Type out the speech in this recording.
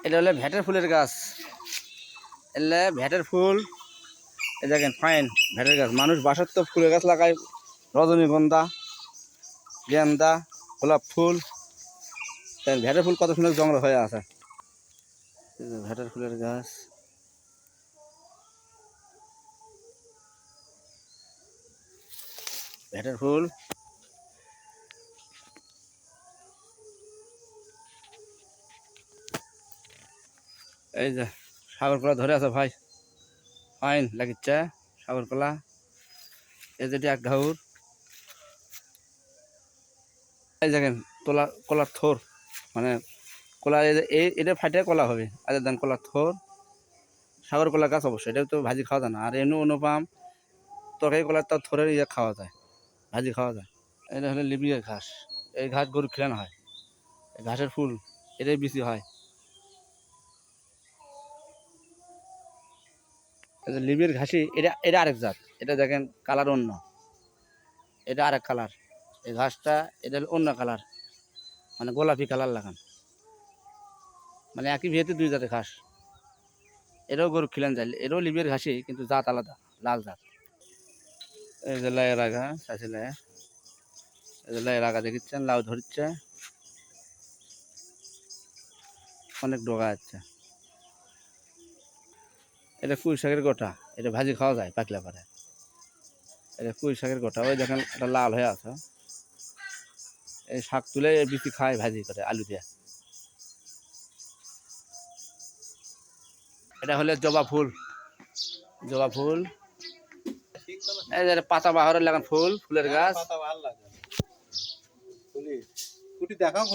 এটা হলো ভ্যাটের ফুলের গাছ। এলে ভ্যাটের ফুল এই দেখেন ফাইন ভ্যাটের গাছ। মানুষ বাসার তো ফুলের গাছ লাগায়, রজনীগন্ধা, গেন্দা, গোলাপ ফুল। তাই ভ্যাটের ফুল কত সুন্দর জঙ্গল হয়ে আছে। ভ্যাটের ফুলের গাছ, ভ্যাটের ফুল। এই যে সাগর কলা ধরে আছে ভাই, ফাইন লাগিচ্ছে সাগর কলা। এই যেটি এক ঘাউর। এই দেখেন কলার থোর, মানে কলা এটা ফাটে কলা হবে। আচ্ছা দেন কলার থোর, সাগর কলা গাছ অবশ্যই। এটা তো ভাজি খাওয়া যায় না। আর অনুপাম তরকারি কলার তো থোরের ইয়ে খাওয়া যায়, ভাজি খাওয়া যায়। এটা হলো লিবিয়ার ঘাস। এই ঘাস গরু খিলানো হয়। এই ঘাসের ফুল এটাই বেশি হয়। লিবিয়ার ঘাসি এটা এটা আরেক জাত। এটা দেখেন কালার অন্য, এটা আরেক কালার। এই ঘাসটা এটা হলো অন্য কালার, মানে গোলাপি কালার লাগান। মানে একই ভিয়েতে দুই জাতের ঘাস। এটাও গরু খিলান যায়, এটাও লিবিয়ার ঘাসি কিন্তু জাত আলাদা, লাল জাত। এই যে লাইয়ের আগা চাষি লাইয়ের, এই যে লাইয়ের আগা দেখিচ্ছেন, লাউ ধরছে, অনেক ডোগা আছে। এটা পুঁই শাকের গোটা, এটা ভাজি খাওয়া যায় পাকলে পরে। এটা পুঁই শাকের গোটা। ওই দেখেন এটা লাল হয়ে আছে। এই শাক তুলে বিচি খায় ভাজি করে আলু দিয়ে। এটা হলে জবা ফুল, জবা ফুল। এই যে পাতা বাহারের লাগান ফুল, ফুলের গাছ। দেখাও